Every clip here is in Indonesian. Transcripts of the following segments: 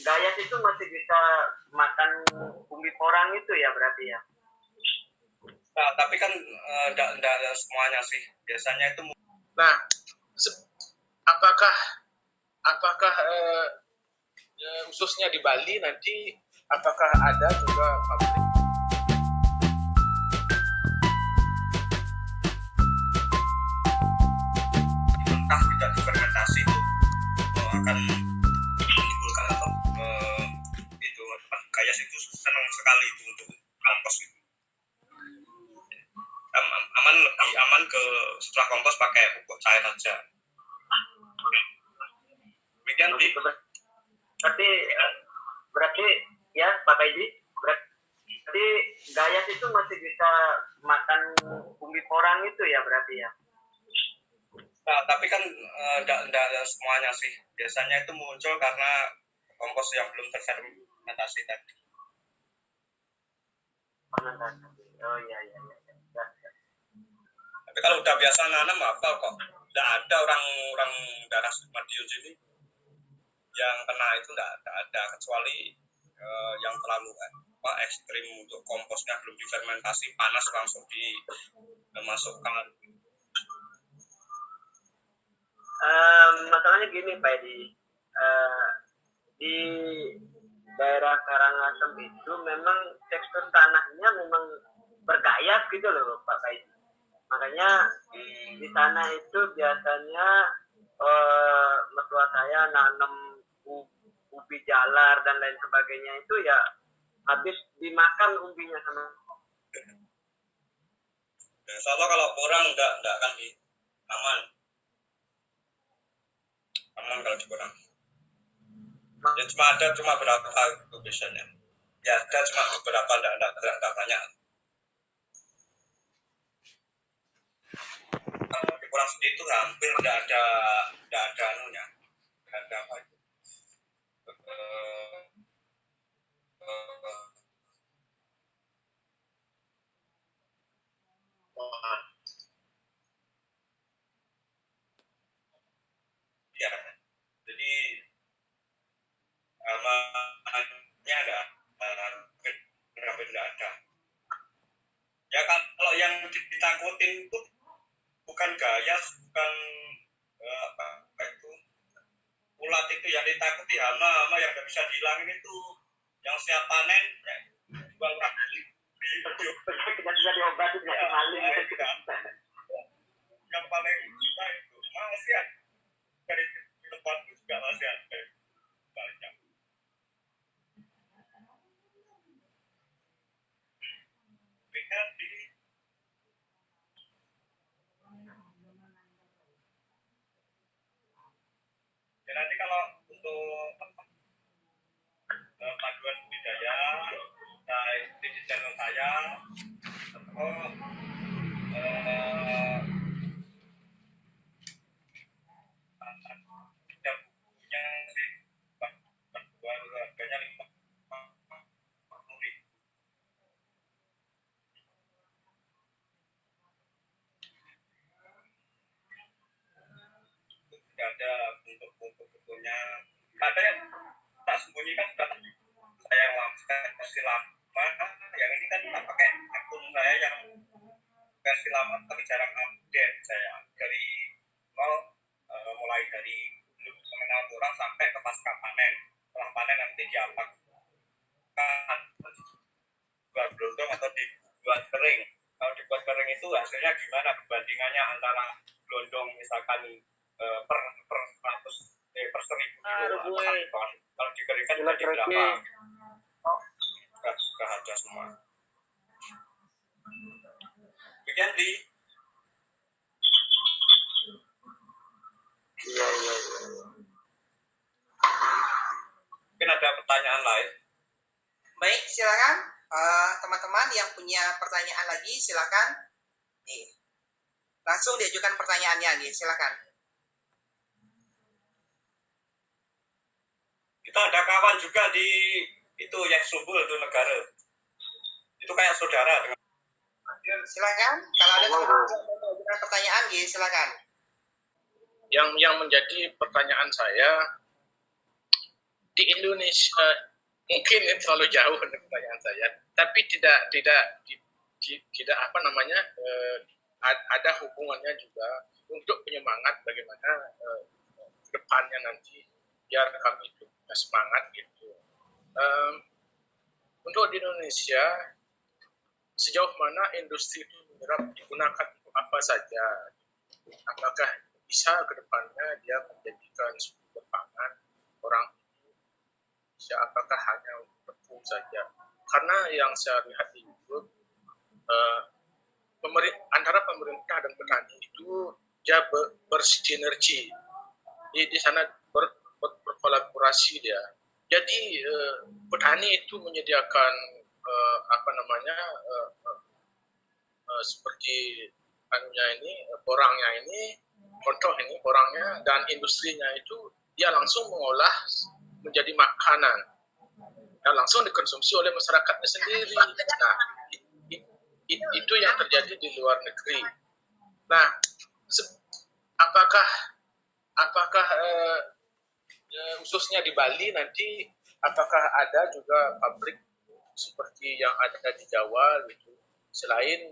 Gayas itu masih bisa makan umbi porang itu ya berarti ya? Nah, tapi kan enggak semuanya sih. Biasanya itu. Nah, apakah khususnya di Bali nanti apakah ada juga pabrik? Mentah tidak difermentasi itu akan menimbulkan itu gayas itu senang sekali itu untuk kompos itu. Lebih aman ke setelah kompos pakai pupuk cair aja. Demikian berarti ya Pak Kaiji, berarti gayas itu masih bisa makan umbi porang itu ya berarti ya? Nah, tapi kan enggak semuanya sih. Biasanya itu muncul karena kompos yang belum terfermentasi tadi. Oh iya. Tapi kalau udah biasa nanam apa kok nggak ada orang daerah Madiun sini yang kena itu nggak ada kecuali yang terlalu ekstrim untuk komposnya belum difermentasi panas langsung dimasukkan. Masalahnya gini Pak Edi, di daerah Karangasem itu memang tekstur tanahnya memang bergayas gitu loh Pak Edi. Makanya di sana itu biasanya mertua saya nanam ubi jalar dan lain sebagainya itu ya habis dimakan umbinya sama. Insya Allah kalau kurang nggak akan aman kalau dikurang. Ya cuma berapa itu biasanya. Ya ada cuma beberapa nggak banyak. Kalau dikurang sedikit itu hampir nggak ada anunya, nggak ada apa itu. Ya, jadi amannya hampir nggak ada. Ya kalau yang ditakutin itu bukan gayas, bukan apa itu ulat itu yang ditakuti hama yang nggak bisa dihilangin itu yang siap panen ya, jual orang kita bisa diobati penyakit maling yang paling kita itu masih ada dari tempatku juga masih ada banyak. Ya nanti kalau untuk panduan budidaya di channel saya atau yang punya sih panduan harganya 50.000. Tidak ada bentuk-bentuknya. Ada yang tak sembunyikan sudah saya versi lama. Yang ini kan tak pakai akun saya yang versi lama tapi jarang update saya dari nol, mulai dari belum mengenal orang sampai ke pasca panen. Setelah panen nanti diapakan buat gelondong atau dibuat kering. Kalau dibuat kering itu hasilnya gimana perbandingannya antara gelondong misalkan per 100 per 1000 kilo kalau dikeringkan jadi berapa? Sudah ada semua. Demikian di. Iya. Mungkin ada pertanyaan lain. Baik, silakan teman-teman yang punya pertanyaan lagi silakan. Nih, langsung diajukan pertanyaannya, nih, silakan. Kita ada kawan juga di itu yang Sumbul itu negara. Itu kayak saudara dengan. Silakan, kalau ada teman-teman pertanyaan, nih, silakan. Yang menjadi pertanyaan saya, di Indonesia mungkin ini terlalu jauh untuk pertanyaan saya, tapi tidak apa namanya ada hubungannya juga untuk penyemangat bagaimana depannya nanti biar kami itu semangat gitu. Untuk di Indonesia sejauh mana industri itu digunakan untuk apa saja? Apakah bisa ke depannya dia menjadikan sumber pangan orang Indonesia? Apakah hanya untuk tepung saja? Karena yang saya lihat itu antara pemerintah dan petani itu dia bersinergi. Di sana berkolaborasi dia. Jadi petani itu menyediakan seperti borangnya dan industrinya itu dia langsung mengolah menjadi makanan dan langsung dikonsumsi oleh masyarakatnya sendiri. Nah, itu yang terjadi di luar negeri. Nah, apakah khususnya di Bali nanti apakah ada juga pabrik seperti yang ada di Jawa gitu, selain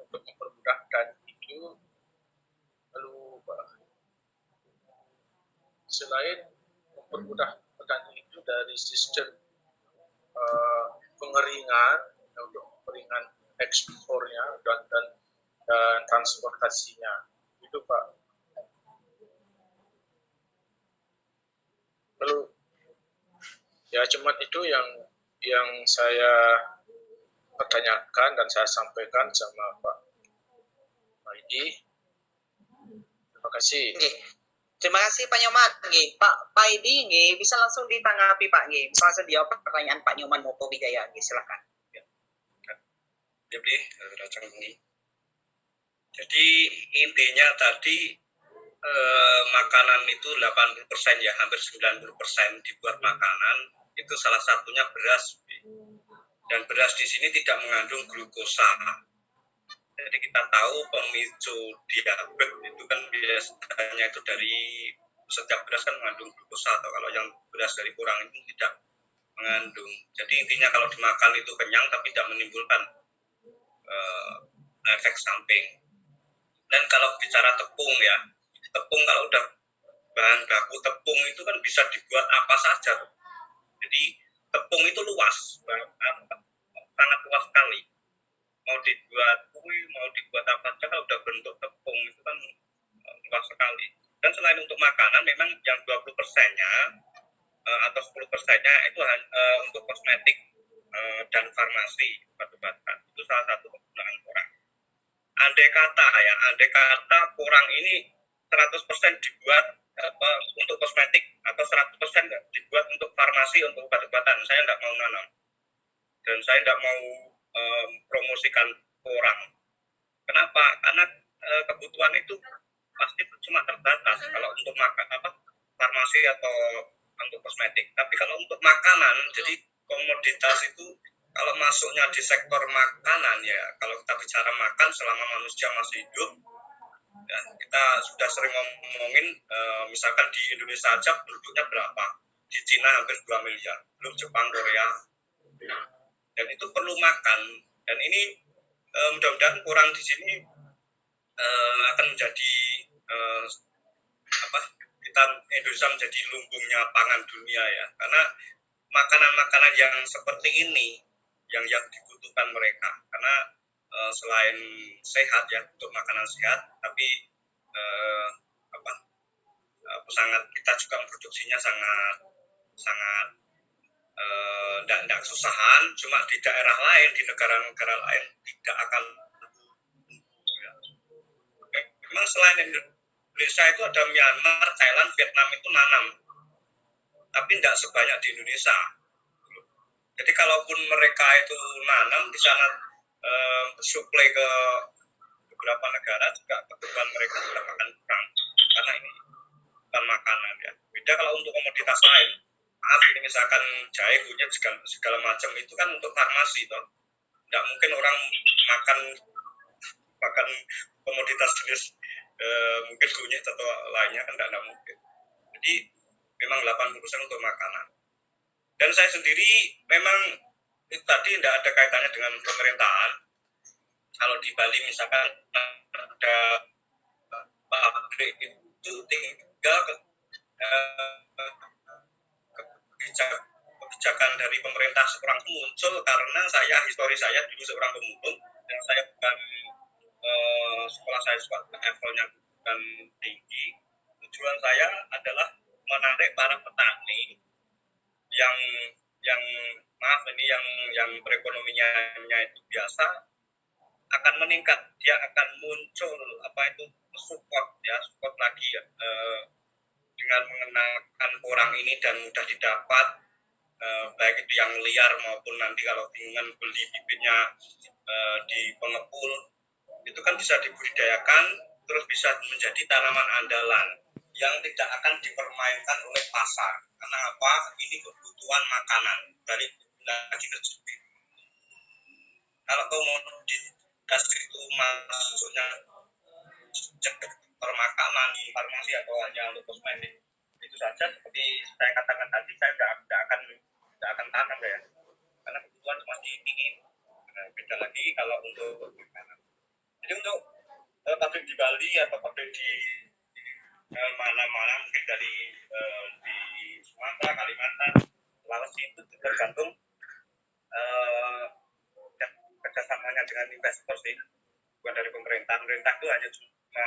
untuk mempermudahkan itu, lalu selain mempermudah petani itu dari sistem pengeringan untuk pengeringan ekspornya dan transportasinya itu Pak. Lalu ya cuman itu yang saya pertanyakan dan saya sampaikan sama Pak Maidi. Terima kasih. Terima kasih Pak Nyoman. Pak Idi bisa langsung ditanggapi Pak. Bisa langsung dijawab pertanyaan Pak Nyoman Moko Wijaya. Silakan. Jadi intinya tadi makanan itu 80% ya, hampir 90% dibuat makanan, itu salah satunya beras. Dan beras di sini tidak mengandung glukosa. Jadi kita tahu pemicu diabetes itu kan biasanya itu dari setiap beras kan mengandung glukosa, atau kalau yang beras dari kurang itu tidak mengandung. Jadi intinya kalau dimakan itu kenyang tapi tidak menimbulkan efek samping. Dan kalau bicara tepung ya, tepung kalau udah bahan baku tepung itu kan bisa dibuat apa saja. Jadi tepung itu luas, sangat luas sekali. Mau dibuat kue, mau dibuat apa saja, kalau udah bentuk tepung itu kan luas sekali. Dan selain untuk makanan, memang yang 20%-nya atau 10%-nya itu untuk kosmetik dan farmasi, obat-obatan. Itu salah satu penggunaan porang. Andai kata porang ini 100% dibuat untuk kosmetik atau 100% dibuat untuk farmasi, untuk obat-obatan, saya nggak mau nanam. Dan saya nggak mau promosikan porang. Kenapa? Karena kebutuhan itu pasti cuma terbatas kalau untuk farmasi atau untuk kosmetik. Tapi kalau untuk makanan, jadi komoditas itu kalau masuknya di sektor makanan ya, kalau kita bicara makan selama manusia masih hidup, ya, kita sudah sering ngomongin misalkan di Indonesia aja penduduknya berapa, di Cina hampir 2 miliar, belum Jepang, Korea, dan itu perlu makan. Dan ini mudah-mudahan kurang di sini akan menjadi kita Indonesia menjadi lumbungnya pangan dunia ya, karena makanan-makanan yang seperti ini yang dibutuhkan mereka, karena selain sehat ya, untuk makanan sehat, tapi sangat kita juga produksinya sangat tidak kesusahan. Cuma di daerah lain, di negara-negara lain tidak akan ya. Memang selain Indonesia itu ada Myanmar, Thailand, Vietnam itu nanam, tapi tidak sebanyak di Indonesia. Jadi kalaupun mereka itu nanam di sana suplai ke beberapa negara, juga kebutuhan mereka tidak akan kurang, karena ini bukan makanan ya. Beda kalau untuk komoditas lain, ini misalkan jahe, kunyit, segala macam itu kan untuk farmasi toh. Tidak mungkin orang makan komoditas jenis mungkin kunyit atau lainnya kan tidak mungkin. Jadi memang 80% untuk makanan. Dan saya sendiri memang itu tadi tidak ada kaitannya dengan pemerintahan. Kalau di Bali misalkan ada pabrik itu tinggal kebijakan dari pemerintah seorang muncul karena histori saya dulu seorang pemulung dan saya bukan sekolah saya levelnya bukan tinggi. Tujuan saya adalah menarik para petani yang maaf ini yang perekonomianya itu biasa akan meningkat, dia akan muncul support lagi ya, dengan mengenakan porang ini dan mudah didapat, baik itu yang liar maupun nanti kalau ingin beli bibitnya di pengepul itu kan bisa dibudidayakan terus bisa menjadi tanaman andalan yang tidak akan dipermainkan oleh pasar. Karena apa? Ini kebutuhan makanan balik lagi ke situ. Kalau komoditas itu masuknya permakanan, farmasi atau hanya untuk kosmetik, itu saja seperti saya katakan tadi, saya tidak akan tanam ya, karena kebutuhan cuma diingin. Beda lagi kalau untuk makanan. Jadi untuk pabrik di Bali atau pabrik di mana-mana mungkin dari di Sumatera, Kalimantan, Sulawesi itu tergantung kerjasamanya dengan investor sih, bukan dari pemerintah. Pemerintah itu hanya cuma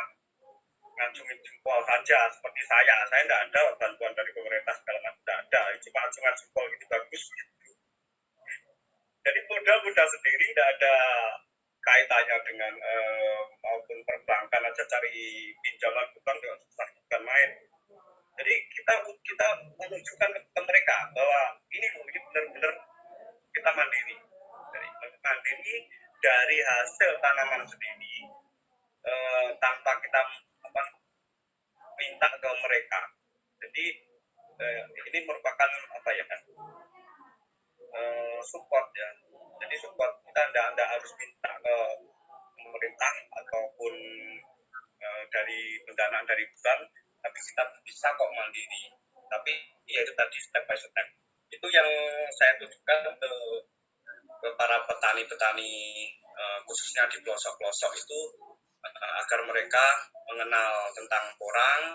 ngacungin jempol saja, seperti saya tidak ada bantuan dari pemerintah segala macam, tidak ada, cuma acungan jempol gitu bagus gitu. Jadi modal sendiri tidak ada kaitannya dengan maupun perbankan aja cari pinjaman bukan dengan susah, bukan main. Jadi kita menunjukkan ke mereka bahwa ini benar-benar kita mandiri. Jadi mandiri dari hasil tanaman sendiri tanpa kita minta ke mereka. Jadi ini merupakan support ya. Jadi support kita tidak harus minta ke pemerintah ataupun dari pendanaan dari bank, tapi kita bisa kok mandiri. Tapi ya itu tadi step by step. Itu yang saya tunjukkan ke para petani-petani khususnya di pelosok-pelosok itu agar mereka mengenal tentang porang,